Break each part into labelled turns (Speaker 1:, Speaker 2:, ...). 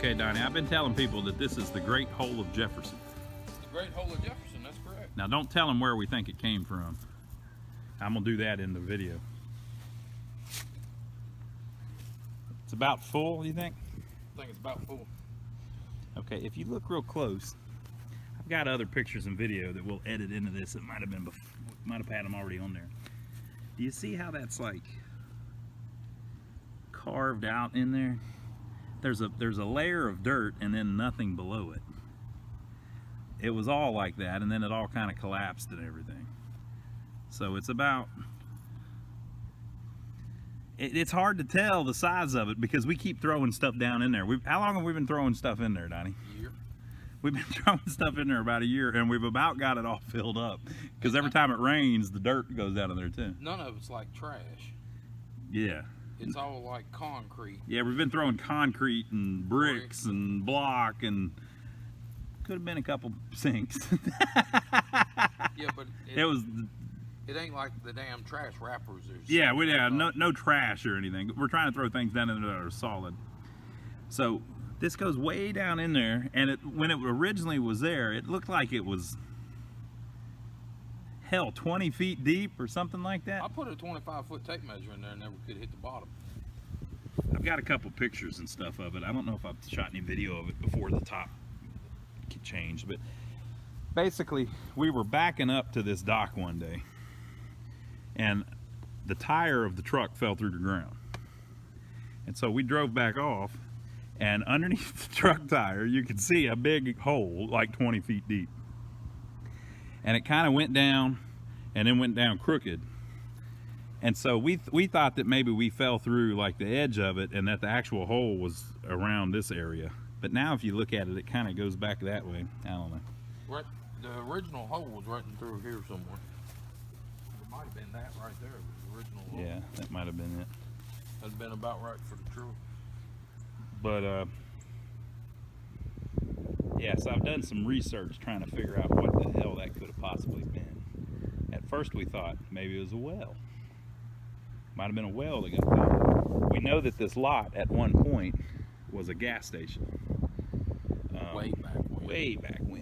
Speaker 1: Okay, Donnie, I've been telling people that this is the Great Hole of Jefferson.
Speaker 2: The Great Hole of Jefferson, that's correct.
Speaker 1: Now don't tell them where we think it came from. I'm gonna do that in the video. It's about full, you think?
Speaker 2: I think it's about full.
Speaker 1: Okay, if you look real close, I've got other pictures and video that we'll edit into this. It might have been might have had them already on there. Do you see how that's like carved out in there? There's a layer of dirt and then nothing below it. It was all like that, and then it all kind of collapsed and everything. So it's about, it's hard to tell the size of it because we keep throwing stuff down in there. How long have we been throwing stuff in there, Donnie?
Speaker 2: A year.
Speaker 1: We've been throwing stuff in there about a year, and we've about got it all filled up. Because every time it rains, the dirt goes out of there too.
Speaker 2: None of it's like trash.
Speaker 1: Yeah.
Speaker 2: It's all like concrete.
Speaker 1: Yeah, we've been throwing concrete and bricks and block, and could have been a couple sinks.
Speaker 2: Yeah, but it ain't like the damn trash wrappers.
Speaker 1: Yeah, we have no trash or anything. We're trying to throw things down in there that are solid. So this goes way down in there, and when it originally was there, it looked like it was, hell, 20 feet deep or something like that.
Speaker 2: I put a 25-foot tape measure in there and never could hit the bottom.
Speaker 1: I've got a couple pictures and stuff of it. I don't know if I've shot any video of it before the top changed, but basically we were backing up to this dock one day, and the tire of the truck fell through the ground. And so we drove back off, and underneath the truck tire you could see a big hole like 20 feet deep. And it kind of went down and then went down crooked. And so we thought that maybe we fell through like the edge of it and that the actual hole was around this area. But now if you look at it, it kind of goes back that way. I don't know.
Speaker 2: Right, the original hole was right in through here somewhere. It might have been that right there, the original hole.
Speaker 1: Yeah, that might have been it.
Speaker 2: That'd been about right for the truck.
Speaker 1: But yeah, so I've done some research trying to figure out what the hell that could have possibly been. At first we thought maybe it was a well. Might have been a well that got filled. We know that this lot at one point was a gas station.
Speaker 2: Way back when.
Speaker 1: Way back when.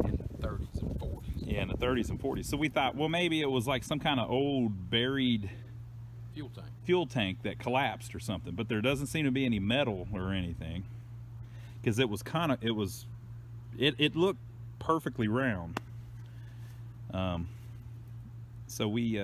Speaker 2: In the 30s and 40s.
Speaker 1: Yeah, in the 30s and 40s. So we thought, well, maybe it was like some kind of old buried fuel tank that collapsed or something, but there doesn't seem to be any metal or anything, because it was kind of, it looked perfectly round. So we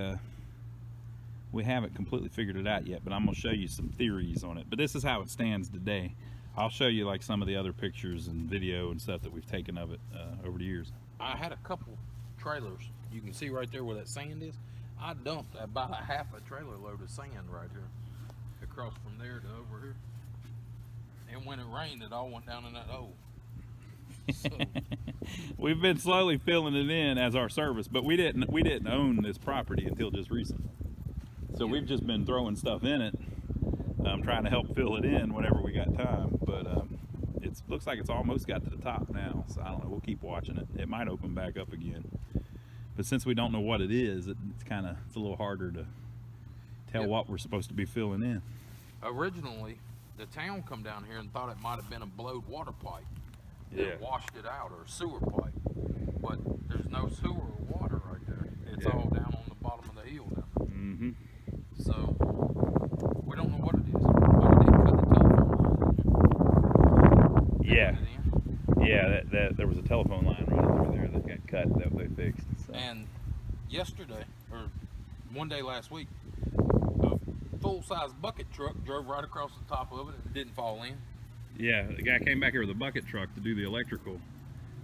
Speaker 1: haven't completely figured it out yet, but I'm gonna show you some theories on it. But this is how it stands today. I'll show you like some of the other pictures and video and stuff that we've taken of it over the years.
Speaker 2: I had a couple trailers. You can see right there where that sand is. I dumped about a half a trailer load of sand right here, across from there to over here. And when it rained, it all went down in that hole. So,
Speaker 1: we've been slowly filling it in as our service, but we didn't own this property until just recently. So we've just been throwing stuff in it, trying to help fill it in whenever we got time. But it looks like it's almost got to the top now, so I don't know, we'll keep watching it. It might open back up again, but since we don't know what it is, it's a little harder to tell what we're supposed to be filling in.
Speaker 2: Originally the town come down here and thought it might have been a blowed water pipe that washed it out, or a sewer pipe, but there's no sewer or water right there. It's all down on the bottom of the hill down there.
Speaker 1: Mm-hmm.
Speaker 2: So we don't know what it is. But we did cut the telephone line.
Speaker 1: Yeah, there was a telephone line right over there that got cut that they fixed. So.
Speaker 2: And yesterday, or one day last week, a full-size bucket truck drove right across the top of it and it didn't fall in.
Speaker 1: Yeah, the guy came back here with a bucket truck to do the electrical,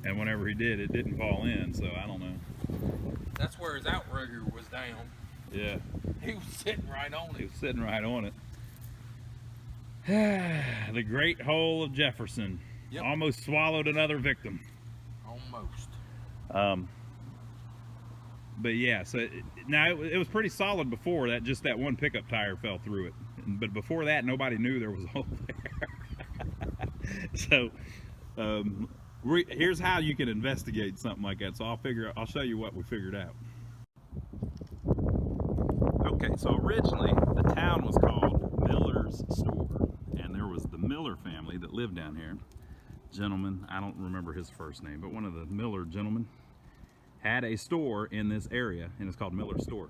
Speaker 1: and whenever he did, it didn't fall in, so I don't know.
Speaker 2: That's where his outrigger was down.
Speaker 1: Yeah.
Speaker 2: He was sitting right on it.
Speaker 1: He was sitting right on it. The Great Hole of Jefferson.
Speaker 2: Yep.
Speaker 1: Almost swallowed another victim.
Speaker 2: Almost.
Speaker 1: But yeah, so now it was pretty solid before that. Just that one pickup tire fell through it. but before that, nobody knew there was a hole there. So here's how you can investigate something like that. So I'll show you what we figured out. Okay, so originally the town was called Miller's Store, and there was the Miller family that lived down here. Gentleman, I don't remember his first name, but one of the Miller gentlemen had a store in this area, and it's called Miller's Store.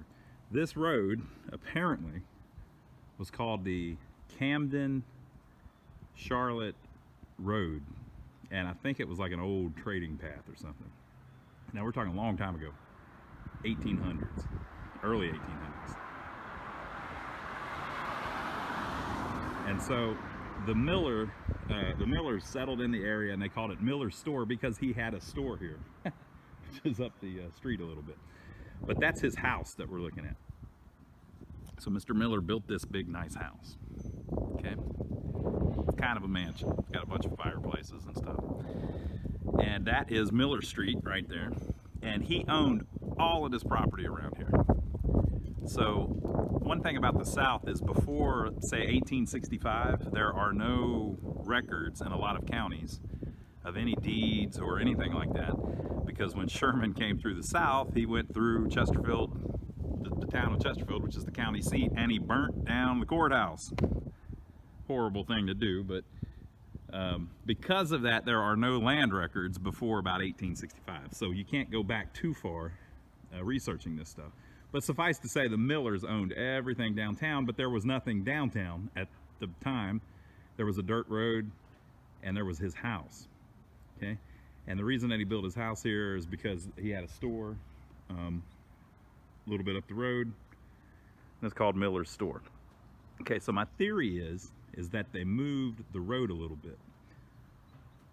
Speaker 1: This road apparently was called the Camden Charlotte Road, and I think it was like an old trading path or something. Now we're talking a long time ago, 1800s, early 1800s. And so the Millers settled in the area, and they called it Miller's Store because he had a store here, which is up the street a little bit. But that's his house that we're looking at. So Mr. Miller built this big, nice house. Okay, it's kind of a mansion. It's got a bunch of fireplaces and stuff. And that is Miller Street right there. And he owned all of this property around here. So one thing about the South is before, say, 1865, there are no records in a lot of counties of any deeds or anything like that, because when Sherman came through the South, he went through Chesterfield, the town of Chesterfield, which is the county seat, and he burnt down the courthouse. Horrible thing to do, but because of that, there are no land records before about 1865, so you can't go back too far researching this stuff. But suffice to say, the Millers owned everything downtown, but there was nothing downtown at the time. There was a dirt road, and there was his house. Okay, and the reason that he built his house here is because he had a store a little bit up the road. That's called Miller's Store. Okay, so my theory is that they moved the road a little bit.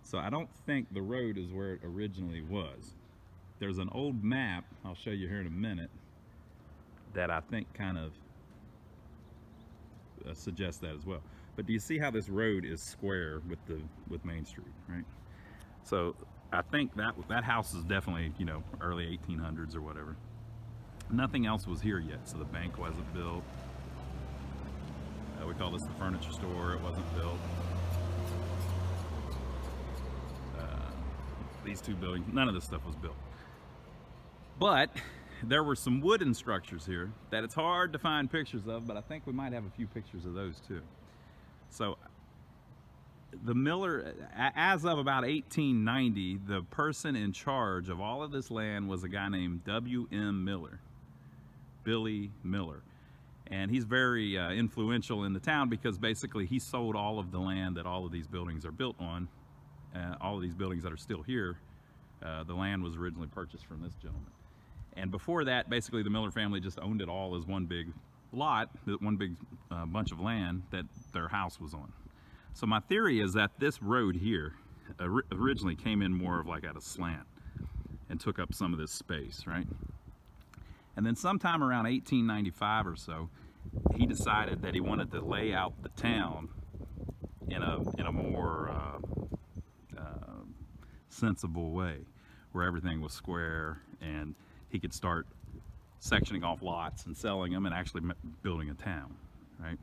Speaker 1: So I don't think the road is where it originally was. There's an old map I'll show you here in a minute that I think kind of suggests that as well. But do you see how this road is square with Main Street, right? So I think that house is definitely, you know, early 1800s or whatever. Nothing else was here yet, so the bank wasn't built. We call this the furniture store. It wasn't built. These two buildings, none of this stuff was built. But there were some wooden structures here that it's hard to find pictures of, but I think we might have a few pictures of those too. So the Miller, as of about 1890, the person in charge of all of this land was a guy named W.M. Miller, Billy Miller. And he's very influential in the town because basically he sold all of the land that all of these buildings are built on. All of these buildings that are still here, the land was originally purchased from this gentleman. And before that, basically the Miller family just owned it all as one big lot, one big bunch of land that their house was on. So my theory is that this road here originally came in more of like at a slant and took up some of this space, right? And then sometime around 1895 or so, he decided that he wanted to lay out the town in a more sensible way, where everything was square and he could start sectioning off lots and selling them and actually building a town, right?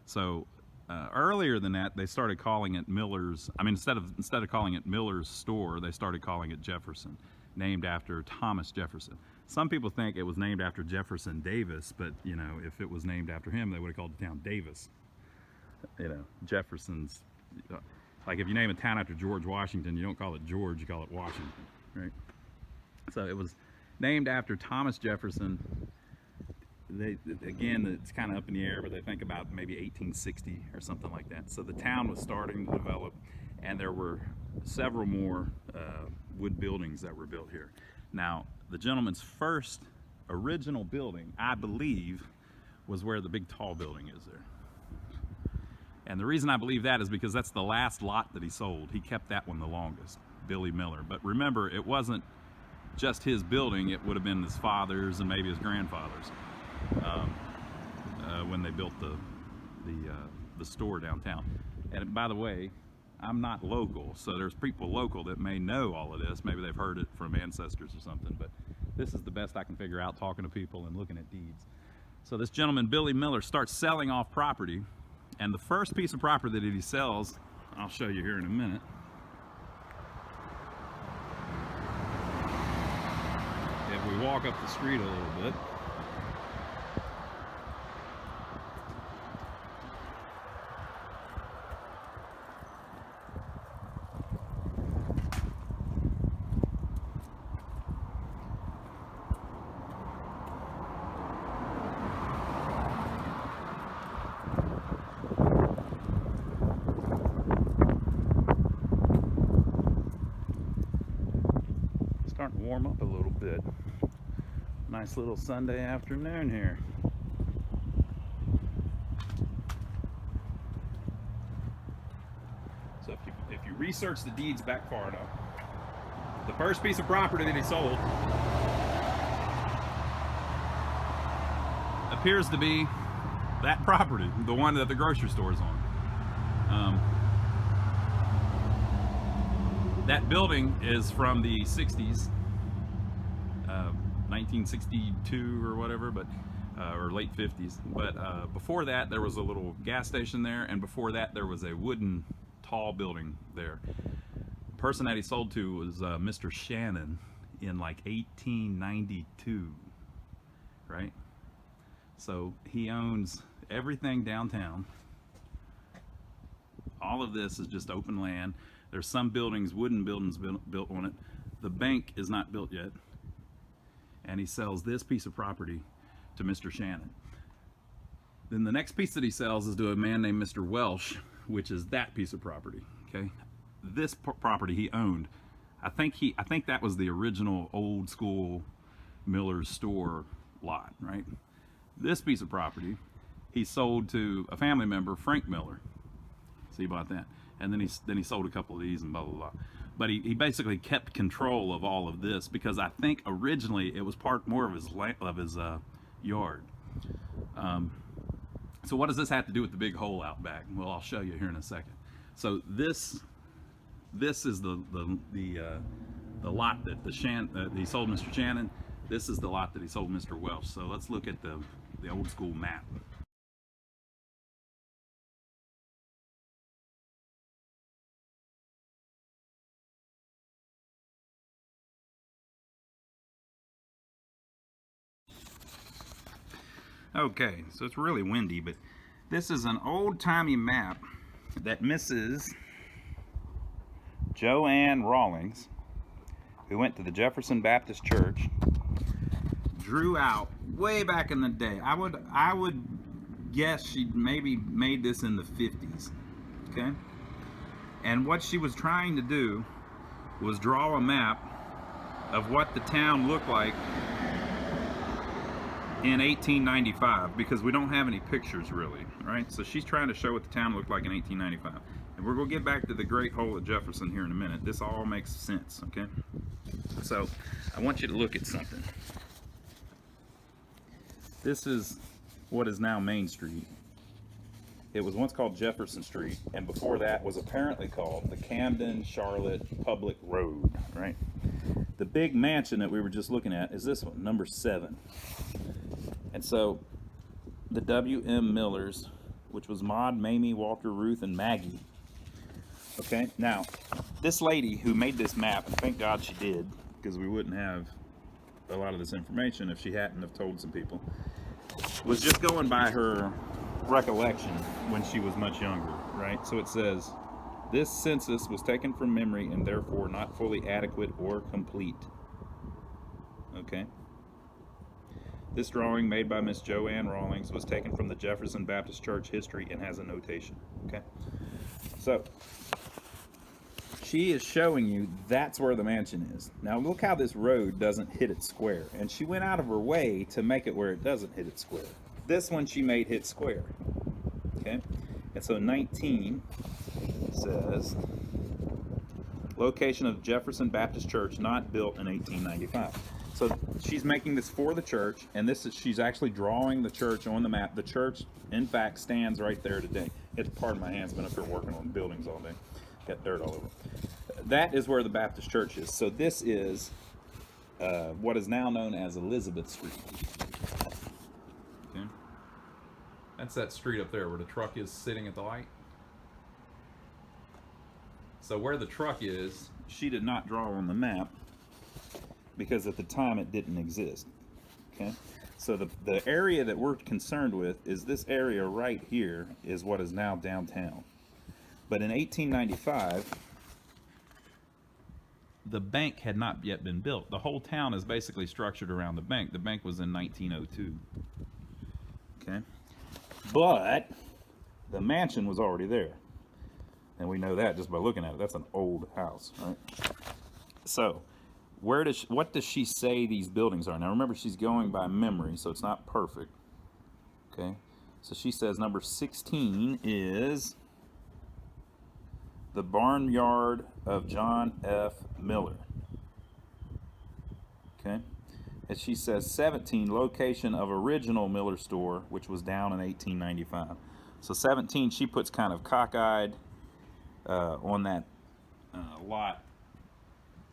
Speaker 1: So earlier than that, they started calling it Miller's. I mean, instead of calling it Miller's Store, they started calling it Jefferson, named after Thomas Jefferson. Some people think it was named after Jefferson Davis, but you know, if it was named after him, they would have called the town Davis. You know, Jefferson's, like if you name a town after George Washington, you don't call it George, you call it Washington, right? So it was named after Thomas Jefferson. Again, it's kind of up in the air, but they think about maybe 1860 or something like that. So the town was starting to develop, and there were several more wood buildings that were built here. Now, the gentleman's first original building, I believe, was where the big tall building is there. And the reason I believe that is because that's the last lot that he sold. He kept that one the longest, Billy Miller. But remember, it wasn't just his building. It would have been his father's and maybe his grandfather's when they built the store downtown. And by the way, I'm not local, so there's people local that may know all of this. Maybe they've heard it from ancestors or something, but this is the best I can figure out talking to people and looking at deeds. So this gentleman, Billy Miller, starts selling off property And the first piece of property that he sells, I'll show you here in a minute. If we walk up the street a little bit, starting to warm up a little bit. Nice little Sunday afternoon here. So if you research the deeds back far enough, the first piece of property that he sold appears to be that property, the one that the grocery store is on. That building is from the 60s, 1962 or whatever, but or late 50s. But before that, there was a little gas station there, and before that, there was a wooden, tall building there. The person that he sold to was Mr. Shannon in like 1892, right? So he owns everything downtown. All of this is just open land. There's some buildings, wooden buildings built on it. The bank is not built yet. And he sells this piece of property to Mr. Shannon. Then the next piece that he sells is to a man named Mr. Welsh, which is that piece of property. Okay, this property he owned. I think that was the original old school Miller's store lot, right? This piece of property he sold to a family member, Frank Miller. So he bought that, and then he sold a couple of these and blah blah blah. But he basically kept control of all of this because I think originally it was more of his yard. So what does this have to do with the big hole out back? Well, I'll show you here in a second. So this is the lot that he sold Mr. Shannon. This is the lot that he sold Mr. Welsh. So let's look at the old school map. Okay, so it's really windy, but this is an old-timey map that Mrs. Joanne Rawlings, who went to the Jefferson Baptist Church, drew out way back in the day. I would guess she maybe made this in the 50s, okay? And what she was trying to do was draw a map of what the town looked like in 1895, because we don't have any pictures really, right? So she's trying to show what the town looked like in 1895. And we're gonna get back to the Great Hole at Jefferson here in a minute. This all makes sense, okay? So I want you to look at something. This is what is now Main Street. It was once called Jefferson Street, and before that was apparently called the Camden-Charlotte Public Road, right? The big mansion that we were just looking at is this one, number 7. And so the W.M. Millers, which was Maud, Mamie, Walter, Ruth, and Maggie. Okay, now this lady who made this map, and thank God she did, because we wouldn't have a lot of this information if she hadn't have told some people, was just going by her recollection when she was much younger, right? So it says, this census was taken from memory and therefore not fully adequate or complete. Okay. This drawing made by Miss Joanne Rawlings was taken from the Jefferson Baptist Church history and has a notation. Okay. So she is showing you that's where the mansion is. Now look how this road doesn't hit it square. And she went out of her way to make it where it doesn't hit it square. This one she made hit square. Okay. And so 19 says location of Jefferson Baptist Church not built in 1895. So she's making this for the church, and she's actually drawing the church on the map. The church, in fact, stands right there today. It's part of my hands, been up here working on buildings all day. Got dirt all over. That is where the Baptist church is. So this is what is now known as Elizabeth Street. Okay. That's that street up there where the truck is sitting at the light. So where the truck is, she did not draw on the map because at the time it didn't exist. Okay, so the area that we're concerned with is this area right here is what is now downtown. But in 1895, the bank had not yet been built. The whole town is basically structured around the bank. The bank was in 1902. Okay, but the mansion was already there. And we know that just by looking at it. That's an old house, right? So, what does she say these buildings are? Now remember, she's going by memory, so it's not perfect. Okay, so she says number 16 is the Barnyard of John F. Miller. Okay, and she says 17, location of original Miller store, which was down in 1895. So 17, she puts kind of cockeyed on that lot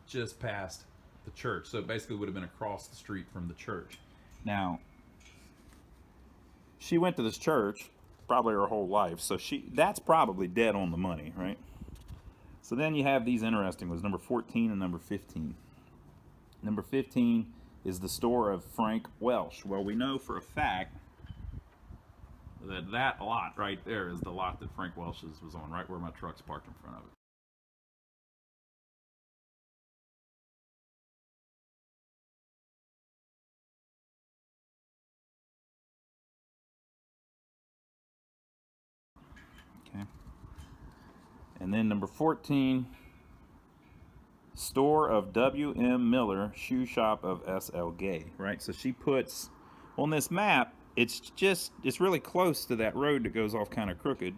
Speaker 1: just past the church. So it basically would have been across the street from the church. Now, she went to this church probably her whole life, so that's probably dead on the money, right? So then you have these interesting ones, number 14 and number 15. Number 15 is the store of Frank Welsh. Well, we know for a fact that lot right there is the lot that Frank Welsh's was on, right where my truck's parked in front of it. Okay. And then number 14, store of W.M. Miller, shoe shop of S.L. Gay, right? So she puts on this map, it's really close to that road that goes off kind of crooked,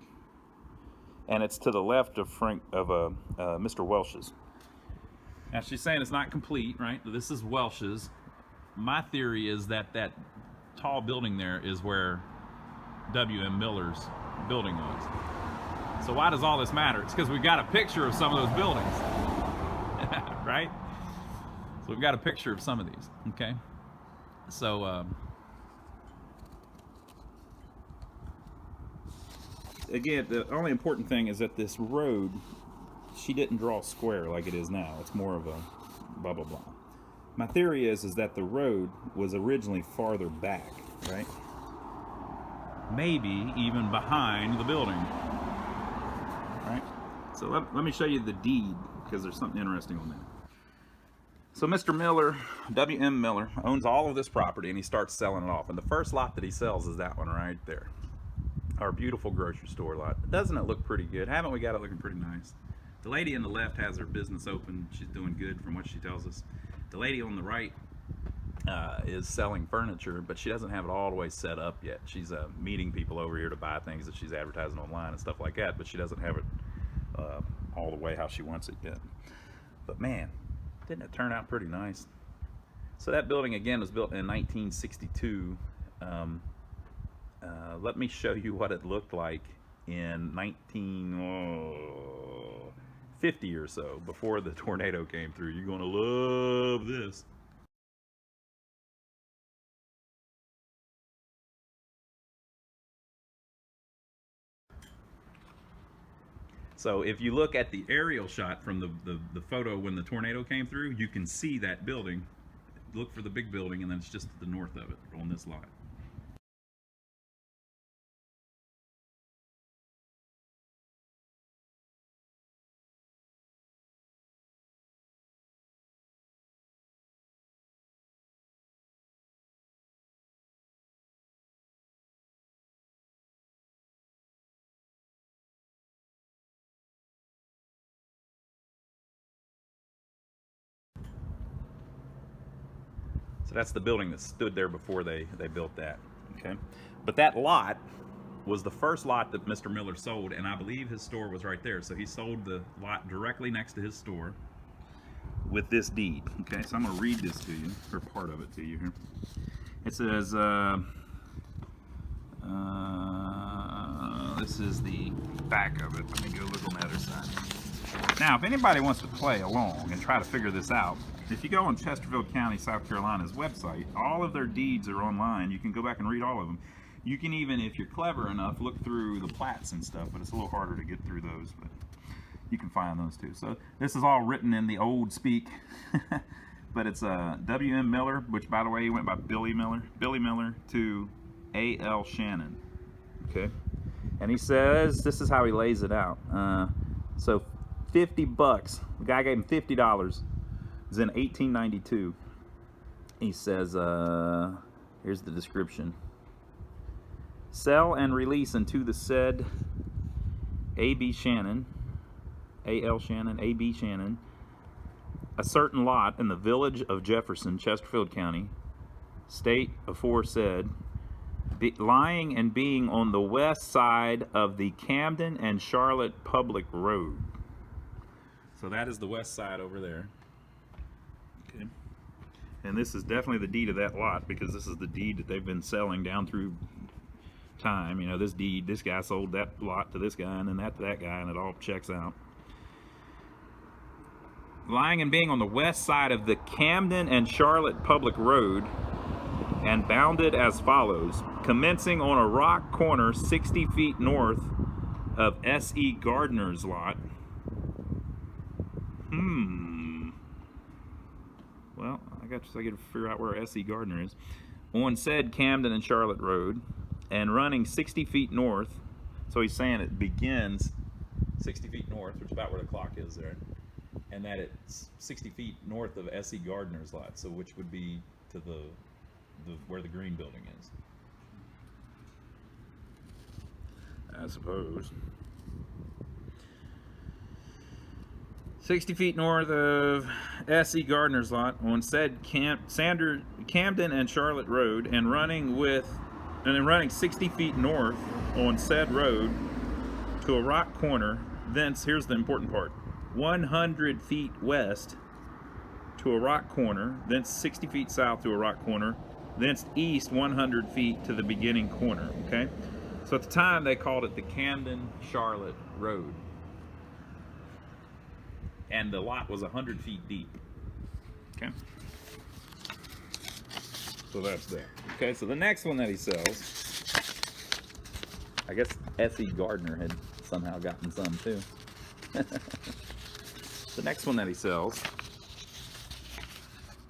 Speaker 1: and it's to the left of Mr. Welsh's. Now she's saying it's not complete, right? This is Welsh's. My theory is that that tall building there is where W.M. Miller's building was. So why does all this matter? It's because we've got a picture of some of those buildings, right? So we've got a picture of some of these, okay? So, again, the only important thing is that this road, she didn't draw square like it is now. It's more of a blah, blah, blah. My theory is that the road was originally farther back, right? Maybe even behind the building, right? So let me show you the deed, because there's something interesting on that. So Mr. Miller, W.M. Miller, owns all of this property, and he starts selling it off. And the first lot that he sells is that one right there. Our beautiful grocery store lot. Doesn't it look pretty good? Haven't we got it looking pretty nice? The lady on the left has her business open. She's doing good from what she tells us. The lady on the right is selling furniture, but she doesn't have it all the way set up yet. She's meeting people over here to buy things that she's advertising online and stuff like that, but she doesn't have it all the way how she wants it yet. But man, didn't it turn out pretty nice? So that building again was built in 1962. Let me show you what it looked like in 1950 or so, before the tornado came through. You're gonna love this. So if you look at the aerial shot from the photo when the tornado came through, you can see that building. Look for the big building, and then it's just to the north of it on this lot. So that's the building that stood there before they built that, okay? But that lot was the first lot that Mr. Miller sold, and I believe his store was right there. So he sold the lot directly next to his store with this deed, okay? So I'm gonna read this to you, or part of it to you here. It says, this is the back of it. Let me go look on the other side. Now, if anybody wants to play along and try to figure this out, if you go on Chesterfield County, South Carolina's website, all of their deeds are online. You can go back and read all of them. You can even, if you're clever enough, look through the plats and stuff, but it's a little harder to get through those, but you can find those too. So this is all written in the old speak, but it's W.M. Miller, which by the way, he went by Billy Miller, to A.L. Shannon, okay? And he says, this is how he lays it out. So $50, the guy gave him $50. It's in 1892. He says, here's the description. Sell and release unto the said A.B. Shannon, A.L. Shannon, A.B. Shannon, a certain lot in the village of Jefferson, Chesterfield County, state aforesaid, lying and being on the west side of the Camden and Charlotte Public Road. So that is the west side over there. Okay. And this is definitely the deed of that lot, because this is the deed that they've been selling down through time. You know, this deed, this guy sold that lot to this guy, and then that to that guy, and it all checks out. Lying and being on the west side of the Camden and Charlotte Public Road, and bounded as follows: commencing on a rock corner 60 feet north of S.E. Gardner's lot. Well, I got to figure out where S.E. Gardner is. On said Camden and Charlotte Road, and running 60 feet north. So he's saying it begins 60 feet north, which is about where the clock is there, and that it's 60 feet north of S.E. Gardner's lot, so which would be to the where the green building is, I suppose. 60 feet north of S.E. Gardner's lot on said Camden and Charlotte Road, and running 60 feet north on said road to a rock corner. Thence, here's the important part: 100 feet west to a rock corner. Thence 60 feet south to a rock corner. Thence east 100 feet to the beginning corner. Okay, so at the time they called it the Camden Charlotte Road, and the lot was 100 feet deep. Okay, so that's that. Okay, so the next one that he sells, I guess S.E. Gardner had somehow gotten some too. The next one that he sells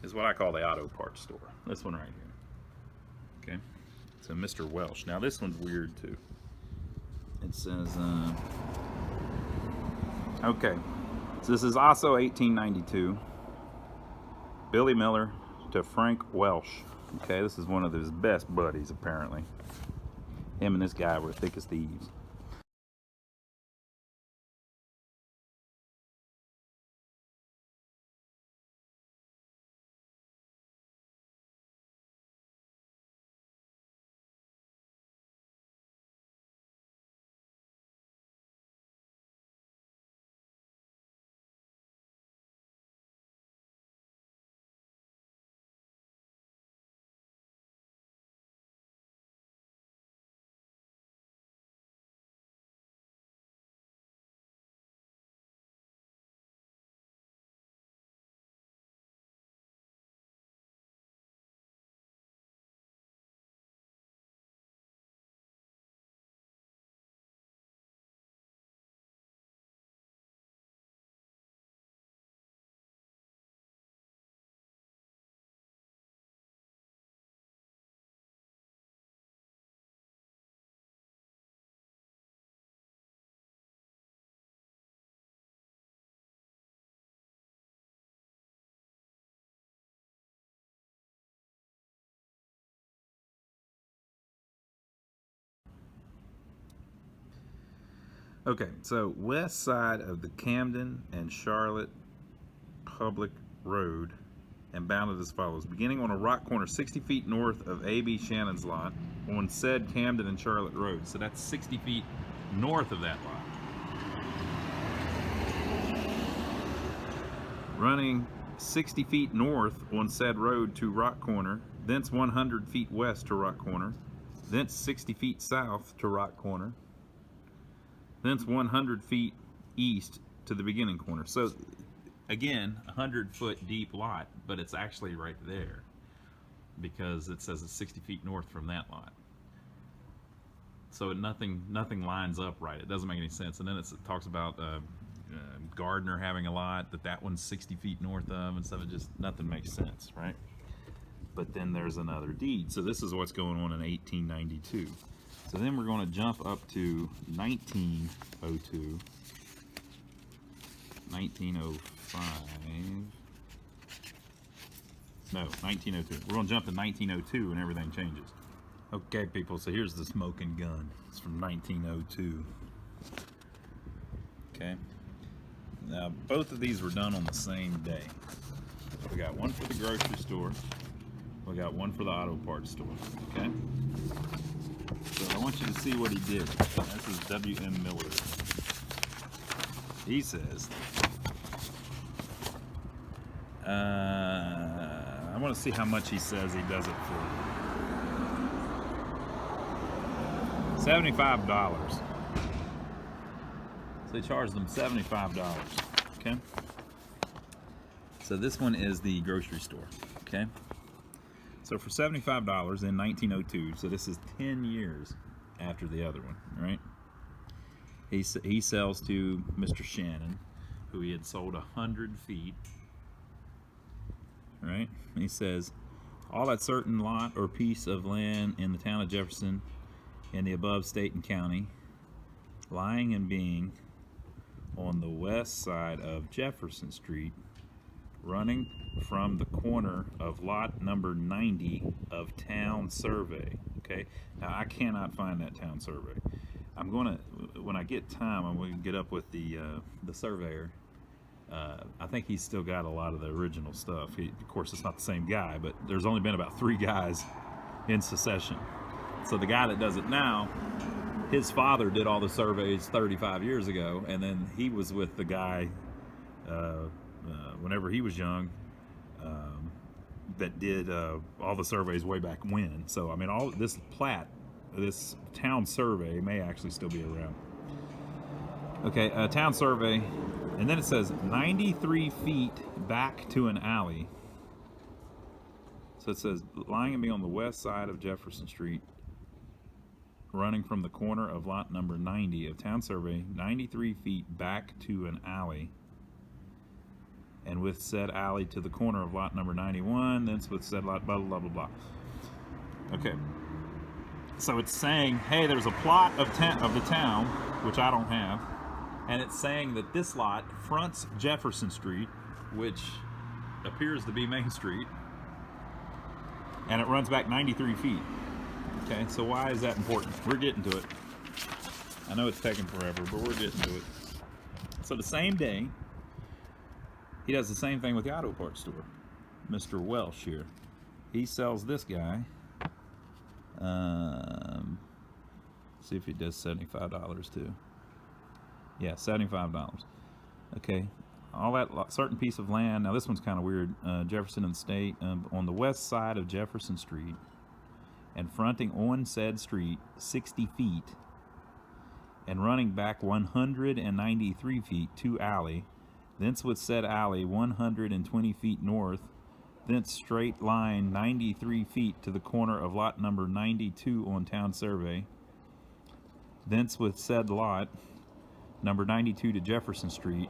Speaker 1: is what I call the auto parts store. This one right here. Okay, so Mr. Welsh. Now this one's weird too. It says, okay, so this is also 1892. Billy Miller to Frank Welsh. Okay, this is one of his best buddies apparently. Him and this guy were thick as thieves. Okay, so west side of the Camden and Charlotte Public Road, and bounded as follows: beginning on a rock corner 60 feet north of A.B. Shannon's lot on said Camden and Charlotte Road. So that's 60 feet north of that lot. Running 60 feet north on said road to rock corner, thence 100 feet west to rock corner, thence 60 feet south to rock corner, thence 100 feet east to the beginning corner. So again, 100-foot deep lot, but it's actually right there because it says it's 60 feet north from that lot. So nothing lines up right. It doesn't make any sense. And then it talks about Gardner having a lot that one's 60 feet north of, and stuff. It just nothing makes sense, right? But then there's another deed. So this is what's going on in 1892. So then we're going to jump up to 1902, 1905. No, 1902. We're going to jump to 1902 and everything changes. Okay, people, so here's the smoking gun. It's from 1902. Okay. Now, both of these were done on the same day. We got one for the grocery store. We got one for the auto parts store. Okay? So I want you to see what he did. This is W.M. Miller. He says, I want to see how much he says he does it for. $75. So they charged them $75. Okay? So this one is the grocery store. Okay? So for $75 in 1902, so this is 10 years after the other one, right? He sells to Mr. Shannon, who he had sold 100 feet, right? And he says, all that certain lot or piece of land in the town of Jefferson in the above state and county, lying and being on the west side of Jefferson Street, running from the corner of lot number 90 of town survey. Okay, now I cannot find that town survey. I'm gonna, when I get time, I'm gonna get up with the surveyor. I think he's still got a lot of the original stuff. Of course, it's not the same guy, but there's only been about 3 guys in succession. So the guy that does it now, his father did all the surveys 35 years ago, and then he was with the guy whenever he was young that did all the surveys way back when. So I mean, all this plat, this town survey may actually still be around. Okay, town survey, and then it says 93 feet back to an alley. So it says lying and being on the west side of Jefferson Street, running from the corner of lot number 90 of town survey, 93 feet back to an alley, and with said alley to the corner of lot number 91, thence with said lot, blah, blah, blah, blah. Okay. So it's saying, hey, there's a plot of the town, which I don't have, and it's saying that this lot fronts Jefferson Street, which appears to be Main Street, and it runs back 93 feet. Okay, so why is that important? We're getting to it. I know it's taking forever, but we're getting to it. So the same day, he does the same thing with the auto parts store. Mr. Welsh here. He sells this guy. See if he does $75 too. Yeah, $75. Okay, all that certain piece of land. Now this one's kind of weird. Jefferson and State, on the west side of Jefferson Street, and fronting on said street 60 feet, and running back 193 feet to alley, thence with said alley 120 feet north, thence straight line 93 feet to the corner of lot number 92 on town survey, thence with said lot number 92 to Jefferson Street,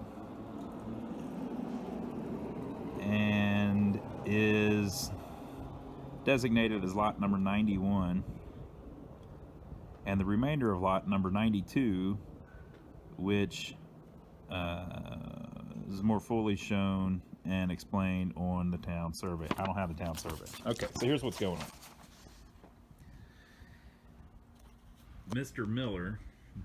Speaker 1: and is designated as lot number 91, and the remainder of lot number 92, which is more fully shown and explained on the town survey. I don't have the town survey. Okay, so here's what's going on. Mr. Miller,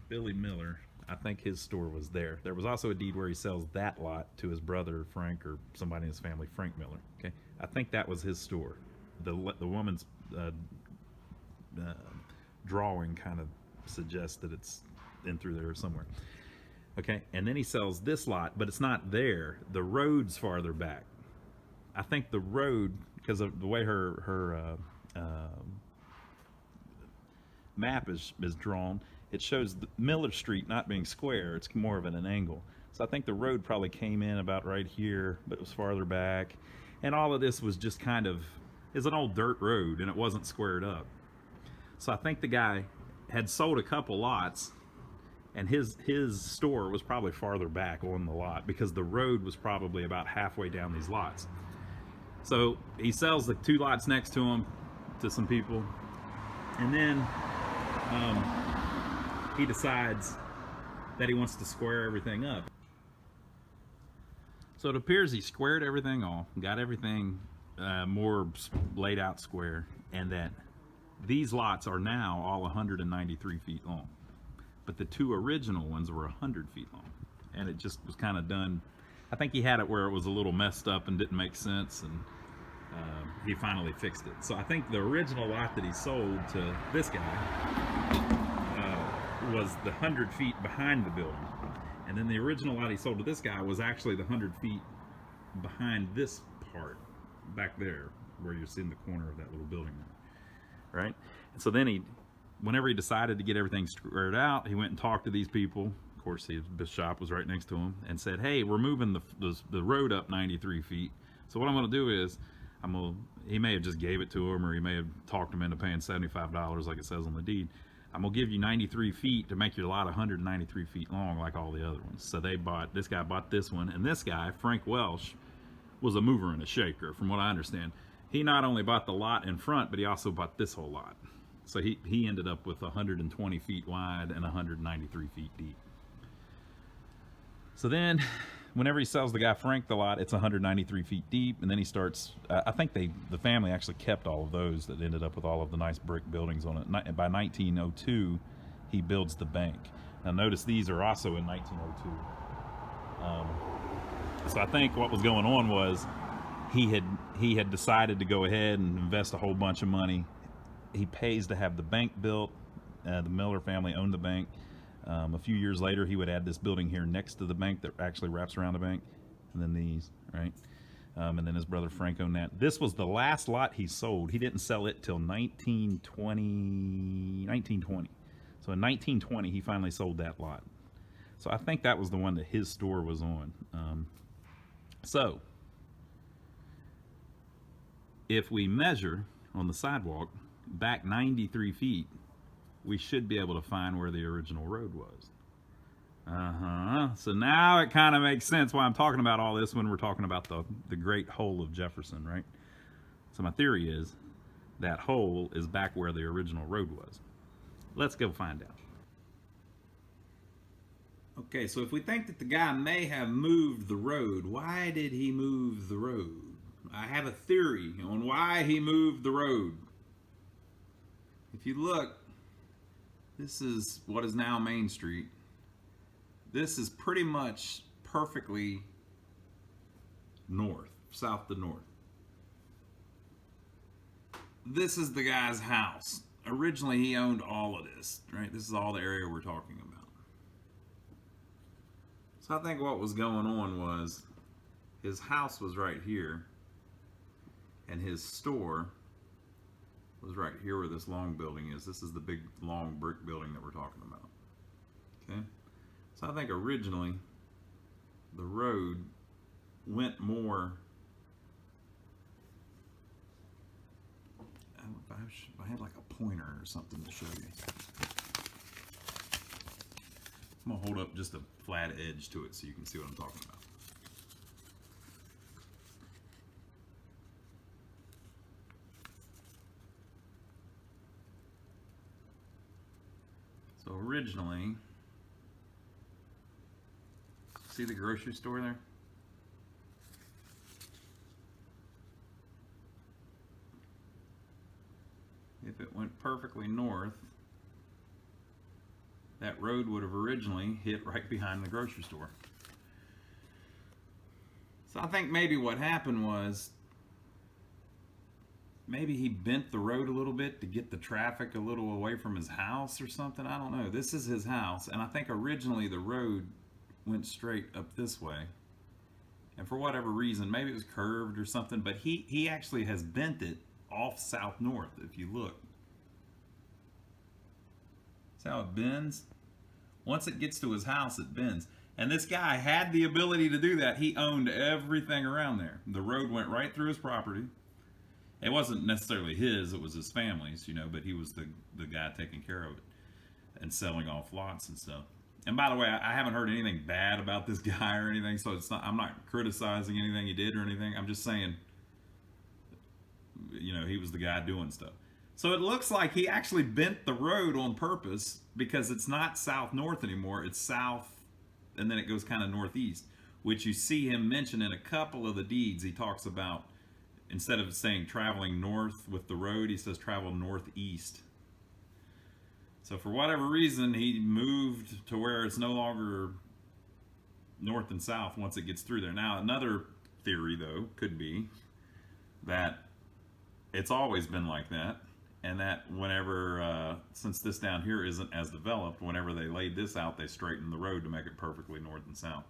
Speaker 1: Billy Miller, I think his store was there. There was also a deed where he sells that lot to his brother Frank, or somebody in his family, Frank Miller. Okay, I think that was his store. The woman's drawing kind of suggests that it's in through there somewhere. Okay, and then he sells this lot, but it's not there. The road's farther back. I think the road, because of the way her map is drawn, it shows the Miller Street not being square. It's more of an angle. So I think the road probably came in about right here, but it was farther back. And all of this was just kind of, is an old dirt road, and it wasn't squared up. So I think the guy had sold a couple lots, and his store was probably farther back on the lot because the road was probably about halfway down these lots. So he sells the 2 lots next to him to some people, and then he decides that he wants to square everything up. So it appears he squared everything off, got everything more laid out square, and that these lots are now all 193 feet long. But the 2 original ones were 100 feet long. And it just was kind of done. I think he had it where it was a little messed up and didn't make sense, and he finally fixed it. So I think the original lot that he sold to this guy was the 100 feet behind the building. And then the original lot he sold to this guy was actually the 100 feet behind this part back there, where you're seeing the corner of that little building there, right? And so then whenever he decided to get everything squared out, he went and talked to these people. Of course, his shop was right next to him, and said, "Hey, we're moving the road up 93 feet. So what I'm going to do is, he may have just gave it to him, or he may have talked him into paying $75 like it says on the deed. I'm going to give you 93 feet to make your lot 193 feet long like all the other ones." So this guy bought this one, and this guy, Frank Welsh, was a mover and a shaker, from what I understand. He not only bought the lot in front, but he also bought this whole lot. So he ended up with 120 feet wide and 193 feet deep. So then, whenever he sells the guy Frank the lot, it's 193 feet deep, and then he starts, I think the family actually kept all of those that ended up with all of the nice brick buildings on it. By 1902, he builds the bank. Now notice these are also in 1902. So I think what was going on was he had decided to go ahead and invest a whole bunch of money. He pays to have the bank built. The Miller family owned the bank. A few years later, he would add this building here next to the bank that actually wraps around the bank, and then these, right? And then his brother Frank owned that. This was the last lot he sold. He didn't sell it till 1920. So in 1920, he finally sold that lot. So I think that was the one that his store was on. So if we measure on the sidewalk back 93 feet, we should be able to find where the original road was. So now it kind of makes sense why I'm talking about all this when we're talking about the great hole of Jefferson, right? So my theory is that hole is back where the original road was. Let's go find out. Okay, so if we think that the guy may have moved the road, why did he move the road? I have a theory on why he moved the road. If you look, this is what is now Main Street. This is pretty much perfectly north, south to north. This is the guy's house. Originally, he owned all of this, right? This is all the area we're talking about. So I think what was going on was his house was right here, and his store was right here where this long building is. This is the big long brick building that we're talking about. Okay? So I think originally the road went more, I had like a pointer or something to show you. I'm gonna hold up just a flat edge to it so you can see what I'm talking about. So originally, see the grocery store there? If it went perfectly north, that road would have originally hit right behind the grocery store. So I think maybe what happened was, maybe he bent the road a little bit to get the traffic a little away from his house or something. I don't know. This is his house, and I think originally the road went straight up this way. And for whatever reason, maybe it was curved or something, but he actually has bent it off south-north, if you look. See how it bends? Once it gets to his house, it bends. And this guy had the ability to do that. He owned everything around there. The road went right through his property. It wasn't necessarily his, it was his family's, you know, but he was the guy taking care of it. and selling off lots and stuff. And by the way, I haven't heard anything bad about this guy or anything, so it's not. I'm not criticizing anything he did or anything. I'm just saying, you know, he was the guy doing stuff. So it looks like he actually bent the road on purpose because it's not south-north anymore. It's south, and then it goes kind of northeast, which you see him mention in a couple of the deeds. He talks about, instead of saying traveling north with the road, he says travel northeast. So for whatever reason, he moved to where it's no longer north and south once it gets through there. Now, another theory, though, could be that it's always been like that, and that whenever, since this down here isn't as developed, whenever they laid this out, they straightened the road to make it perfectly north and south.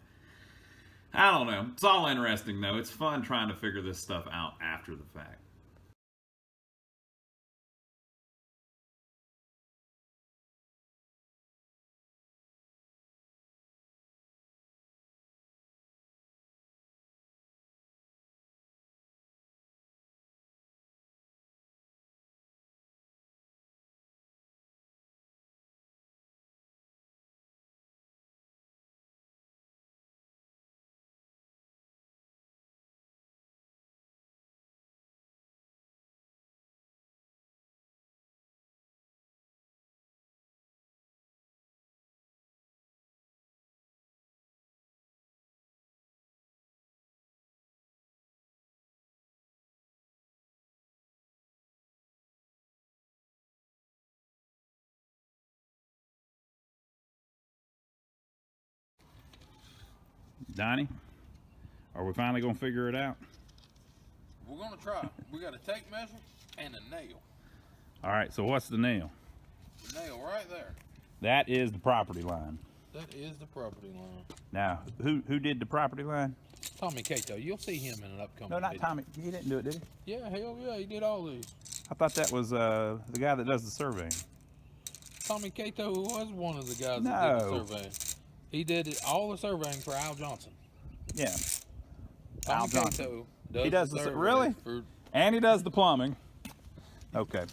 Speaker 1: I don't know. It's all interesting, though. It's fun trying to figure this stuff out after the fact. Donnie, are we finally going to figure it out?
Speaker 2: We're gonna try. We got a tape measure and a nail.
Speaker 1: All right, so what's the nail?
Speaker 2: The nail right there.
Speaker 1: That is the property line.
Speaker 2: That is the property line.
Speaker 1: Now, who did the property line?
Speaker 2: Tommy Cato. You'll see him in an upcoming
Speaker 1: No, not
Speaker 2: video.
Speaker 1: Tommy. He didn't do it, did he?
Speaker 2: Yeah, hell yeah, he did all these.
Speaker 1: I thought that was the guy that does the surveying.
Speaker 2: Tommy Cato was one of the guys that
Speaker 1: No.
Speaker 2: did the surveying. He did all the surveying for Al Johnson.
Speaker 1: Yeah.
Speaker 2: Tommy
Speaker 1: Al Johnson.
Speaker 2: Cato does
Speaker 1: He does
Speaker 2: the
Speaker 1: the
Speaker 2: survey
Speaker 1: really?
Speaker 2: for-
Speaker 1: And he does the plumbing. Okay.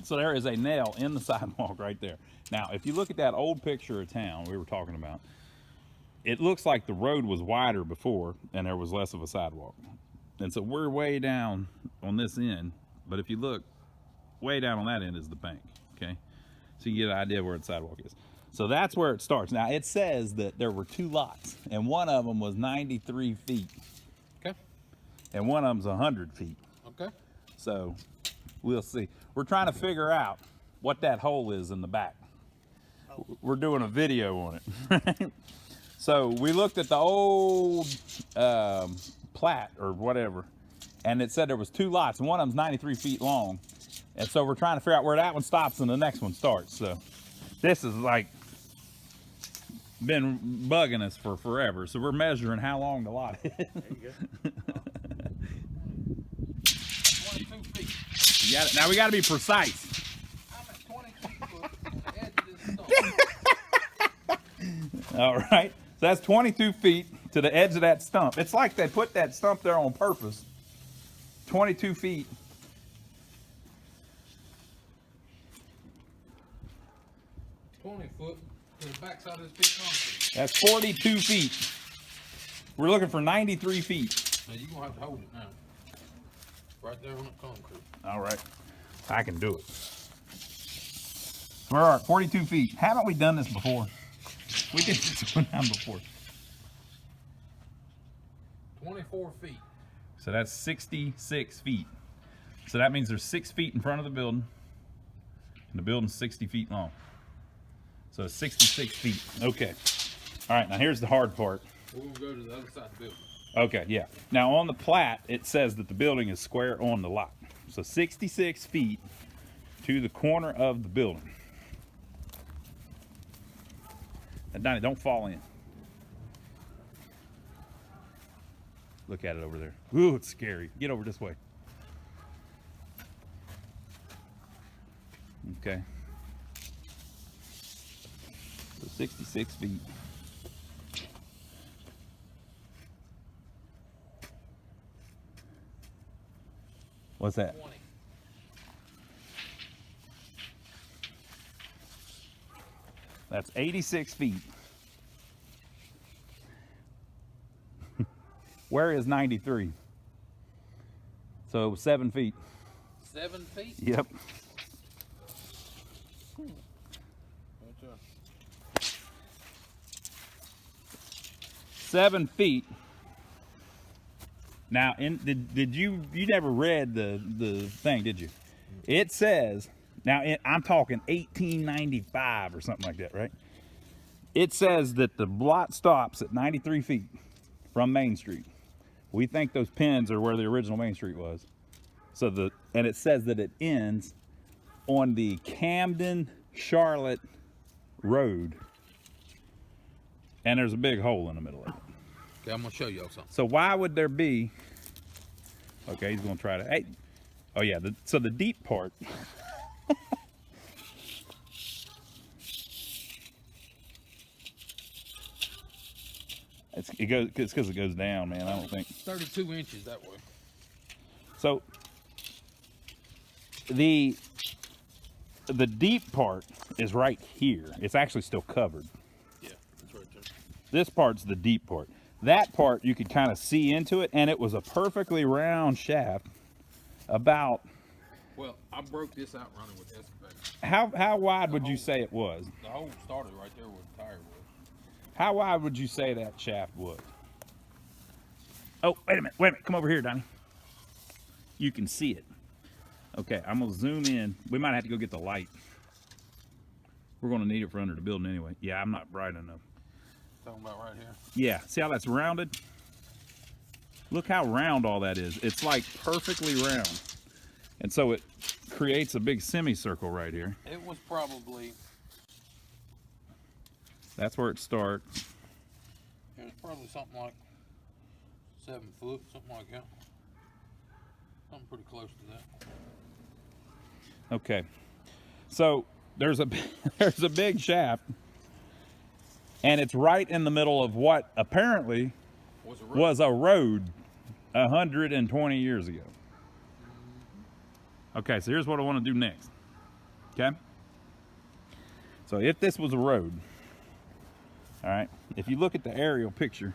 Speaker 1: So there is a nail in the sidewalk right there. Now, if you look at that old picture of town we were talking about, it looks like the road was wider before and there was less of a sidewalk. And so we're way down on this end, but if you look way down on that end is the bank, okay? So you get an idea where the sidewalk is. So that's where it starts. Now, it says that there were 2 lots, and one of them was 93 feet,
Speaker 2: Okay.
Speaker 1: and one of them's 100 feet.
Speaker 2: Okay.
Speaker 1: So we'll see. We're trying to figure out what that hole is in the back. We're doing a video on it. So we looked at the old plat or whatever, and it said there was 2 lots, and one of them's 93 feet long. And so we're trying to figure out where that one stops and the next one starts. So this is like been bugging us for forever. So we're measuring how long the lot is.
Speaker 2: There you go. 22 feet.
Speaker 1: You got it. Now we got to be precise.
Speaker 2: I'm at 22 foot from the edge of this stump.
Speaker 1: All right. So that's 22 feet to the edge of that stump. It's like they put that stump there on purpose. 22 feet.
Speaker 2: Foot to the backside of this big concrete.
Speaker 1: That's 42 feet. We're looking for 93 feet.
Speaker 2: Now you're gonna have to hold it now. Right there on the concrete.
Speaker 1: All right. I can do it. We're at 42 feet. Haven't we done this before? We did this one time before.
Speaker 2: 24 feet.
Speaker 1: So that's 66 feet. So that means there's 6 feet in front of the building, and the building's 60 feet long. So it's 66 feet. Okay. All right, now here's the hard part.
Speaker 2: We're gonna go to the other side of the building.
Speaker 1: Okay, yeah. Now on the plat, it says that the building is square on the lot. So 66 feet to the corner of the building. Now, Donnie, don't fall in. Look at it over there. Ooh, it's scary. Get over this way. Okay. So 66 feet. What's that?
Speaker 2: 20.
Speaker 1: That's 86 feet. Where is 93? So 7 feet.
Speaker 2: 7 feet?
Speaker 1: Yep.
Speaker 2: Gotcha.
Speaker 1: 7 feet. Now, did you never read the thing, did you? It says, now I'm talking 1895 or something like that, right? It says that the lot stops at 93 feet from Main Street. We think those pins are where the original Main Street was. So and it says that it ends on the Camden Charlotte Road. And there's a big hole in the middle of it.
Speaker 2: Okay, I'm gonna show y'all something.
Speaker 1: So why would there be? Okay, he's gonna try to. Hey, oh yeah. So the deep part. It's because it goes down, man. I don't think.
Speaker 2: 32 inches that way.
Speaker 1: So the deep part is right here. It's actually still covered.
Speaker 2: Yeah, that's right there.
Speaker 1: This part's the deep part. That part you could kind of see into it, and it was a perfectly round shaft. About.
Speaker 2: Well, I broke this out running with the excavator.
Speaker 1: How wide would you say it was?
Speaker 2: The hole started right there where the tire was.
Speaker 1: How wide would you say that shaft was? Oh, wait a minute. Come over here, Donnie. You can see it. Okay, I'm gonna zoom in. We might have to go get the light. We're gonna need it for under the building anyway. Yeah, I'm not bright enough.
Speaker 2: Talking about right here.
Speaker 1: Yeah, see how that's rounded? Look how round all that is. It's like perfectly round. And so it creates a big semicircle right here.
Speaker 2: It was probably.
Speaker 1: That's where it starts.
Speaker 2: It was probably something like 7 foot, something like that. Something pretty close to that.
Speaker 1: Okay. So there's a big shaft, and it's right in the middle of what apparently was a road 120 years ago. Okay, so here's what I want to do next. Okay? So if this was a road, all right, if you look at the aerial picture,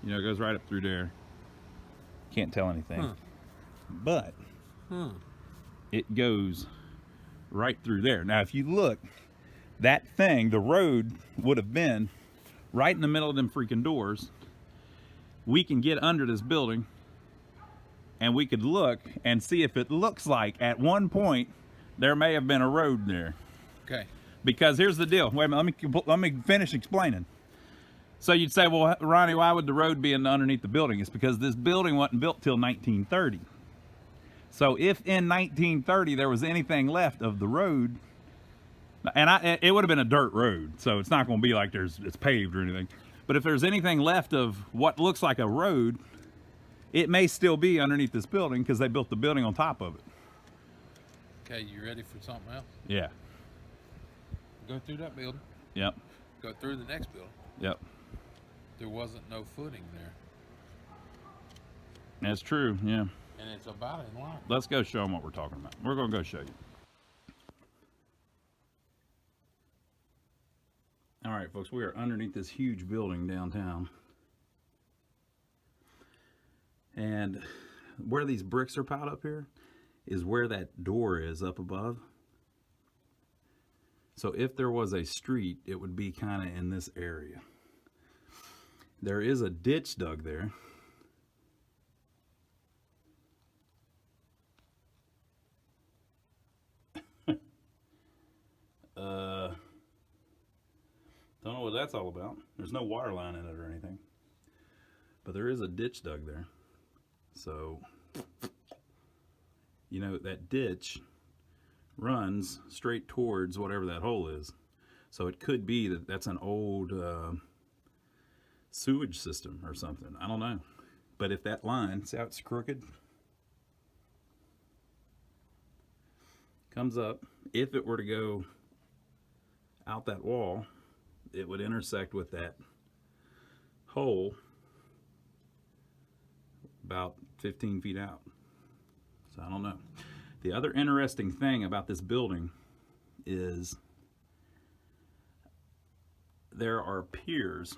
Speaker 1: you know, it goes right up through there. Can't tell anything. But it goes right through there. Now, if you look, that thing, the road would have been right in the middle of them freaking doors. We can get under this building and we could look and see if it looks like at one point there may have been a road there.
Speaker 2: Okay.
Speaker 1: Because here's the deal. Wait a minute, let me finish explaining. So you'd say, well, Ronnie, why would the road be underneath the building? It's because this building wasn't built till 1930. So if in 1930 there was anything left of the road, and it would have been a dirt road, so it's not going to be like it's paved or anything. But if there's anything left of what looks like a road, it may still be underneath this building because they built the building on top of it.
Speaker 2: Okay, you ready for something else?
Speaker 1: Yeah.
Speaker 2: Go through that building.
Speaker 1: Yep.
Speaker 2: Go through the next building.
Speaker 1: Yep.
Speaker 2: There wasn't no footing there.
Speaker 1: That's true, yeah.
Speaker 2: And it's about in line.
Speaker 1: Let's go show them what we're talking about. We're going to go show you. All right, folks, we are underneath this huge building downtown. And where these bricks are piled up here is where that door is up above. So if there was a street, it would be kind of in this area. There is a ditch dug there. Don't know what that's all about. There's no water line in it or anything. But there is a ditch dug there. So, you know, that ditch runs straight towards whatever that hole is. So it could be that that's an old sewage system or something. I don't know. But if that line, see how it's crooked? Comes up. If it were to go out that wall, it would intersect with that hole about 15 feet out. So I don't know. The other interesting thing about this building is there are piers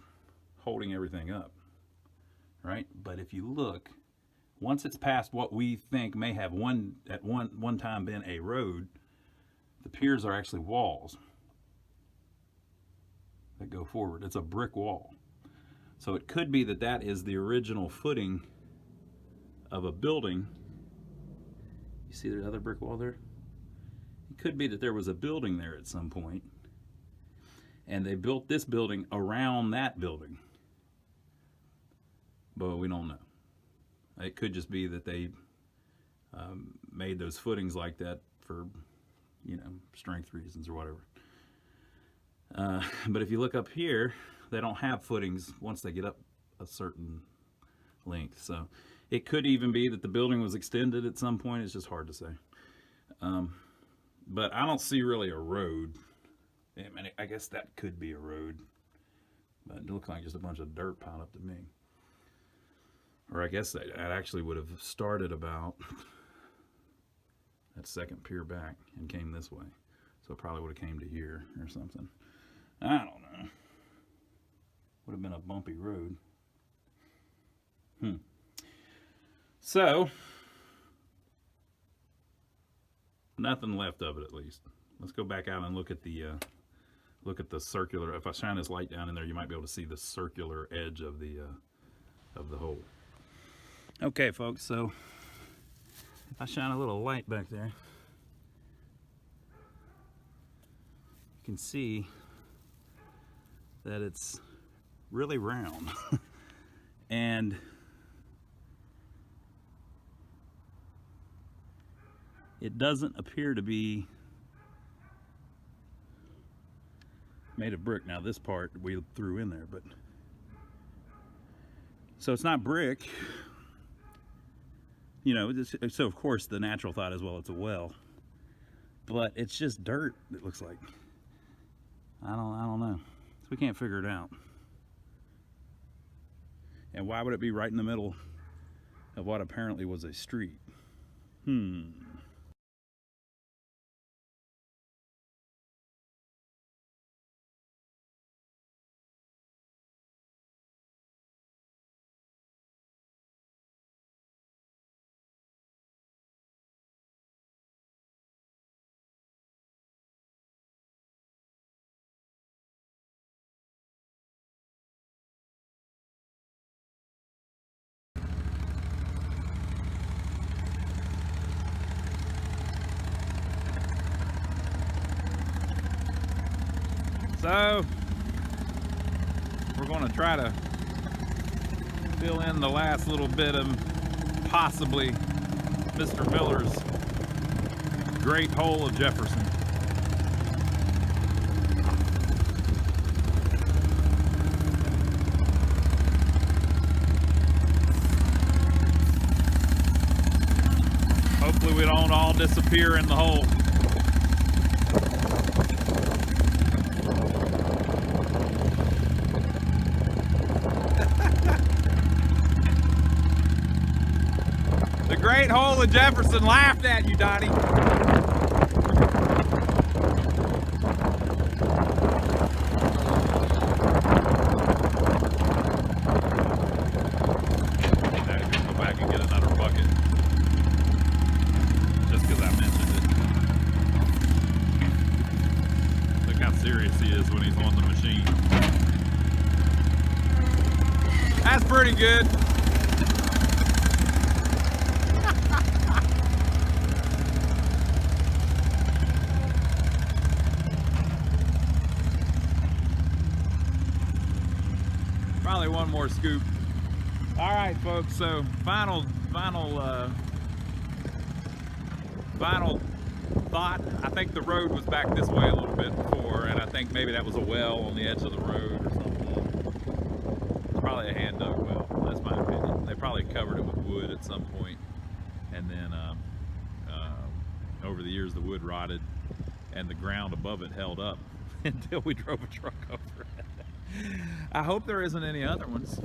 Speaker 1: holding everything up, right? But if you look, once it's past what we think may have at one time been a road, the piers are actually walls that go forward. It's a brick wall. So it could be that that is the original footing of a building. You see the other brick wall there? It could be that there was a building there at some point, and they built this building around that building. But we don't know. It could just be that they made those footings like that for, you know, strength reasons or whatever. But if you look up here, they don't have footings once they get up a certain length. So it could even be that the building was extended at some point. It's just hard to say. But I don't see really a road. I mean, I guess that could be a road, but it looks like just a bunch of dirt piled up to me. Or I guess that actually would have started about that second pier back and came this way. So it probably would have came to here or something. I don't know. Would have been a bumpy road. So, nothing left of it at least. Let's go back out and look at the circular. If I shine this light down in there, you might be able to see the circular edge of the hole. Okay, folks, so if I shine a little light back there, you can see that it's really round. And it doesn't appear to be made of brick. Now this part we threw in there, but so it's not brick. You know, so of course the natural thought is, well, it's a well, but it's just dirt, it looks like. I don't know. So we can't figure it out. And why would it be right in the middle of what apparently was a street? So we're going to try to fill in the last little bit of possibly Mr. Miller's Great Hole of Jefferson. Hopefully we don't all disappear in the hole. The Great Hole of Jefferson laughed at you, Donnie. Go back and get another bucket. Just because I mentioned it. Look how serious he is when he's on the machine. That's pretty good. Probably one more scoop. All right, folks. So final thought. I think the road was back this way a little bit before, and I think maybe that was a well on the edge of the road or something. It's probably a hand dug well. That's my opinion. They probably covered it with wood at some point, and then over the years the wood rotted, and the ground above it held up until we drove a truck over it. I hope there isn't any other ones.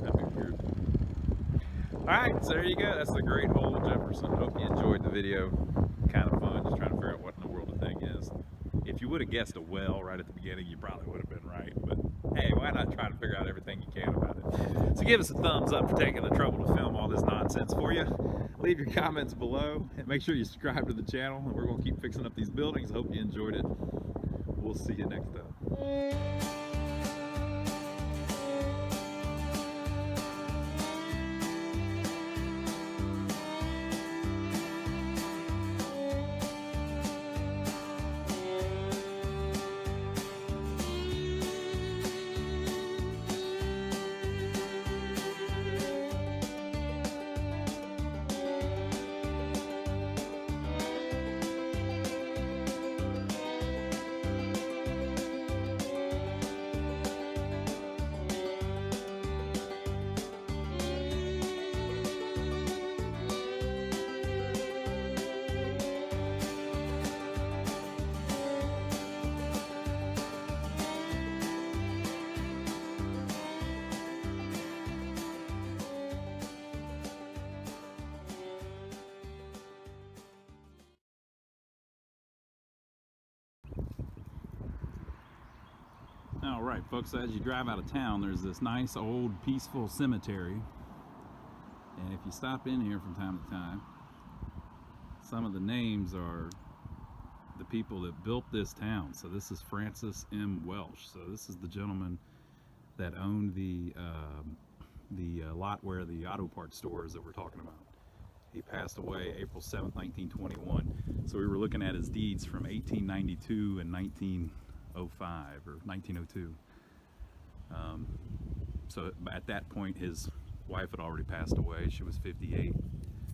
Speaker 1: That'd be weird. Alright, so there you go. That's the Great Hole of Jefferson. Hope you enjoyed the video. Kind of fun, just trying to figure out what in the world the thing is. If you would have guessed a well right at the beginning, you probably would have been right. But hey, why not try to figure out everything you can about it? So give us a thumbs up for taking the trouble to film all this nonsense for you. Leave your comments below, and make sure you subscribe to the channel. And we're going to keep fixing up these buildings. Hope you enjoyed it. We'll see you next time. All right, folks, as you drive out of town, there's this nice old peaceful cemetery. And if you stop in here from time to time, some of the names are the people that built this town. So this is Francis M. Welsh. So this is the gentleman that owned the lot where the auto parts store is that we're talking about. He passed away April 7th, 1921. So we were looking at his deeds from 1892 and 1905 or 1902. So at that point his wife had already passed away. She was 58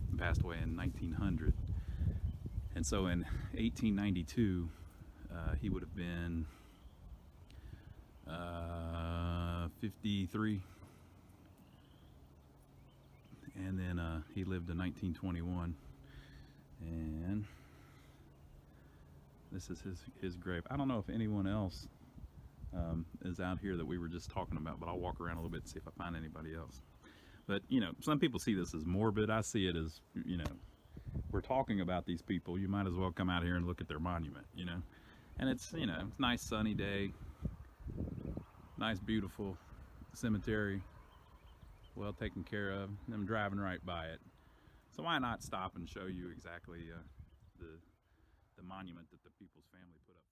Speaker 1: and passed away in 1900. And so in 1892 he would have been 53, and then he lived in 1921, and this is his grave. I don't know if anyone else is out here that we were just talking about, but I'll walk around a little bit and see if I find anybody else. But you know, some people see this as morbid. I see it as, you know, we're talking about these people, you might as well come out here and look at their monument, you know. And it's, you know, it's a nice sunny day, nice beautiful cemetery, well taken care of. I'm driving right by it, so why not stop and show you exactly the monument that the people's family put up.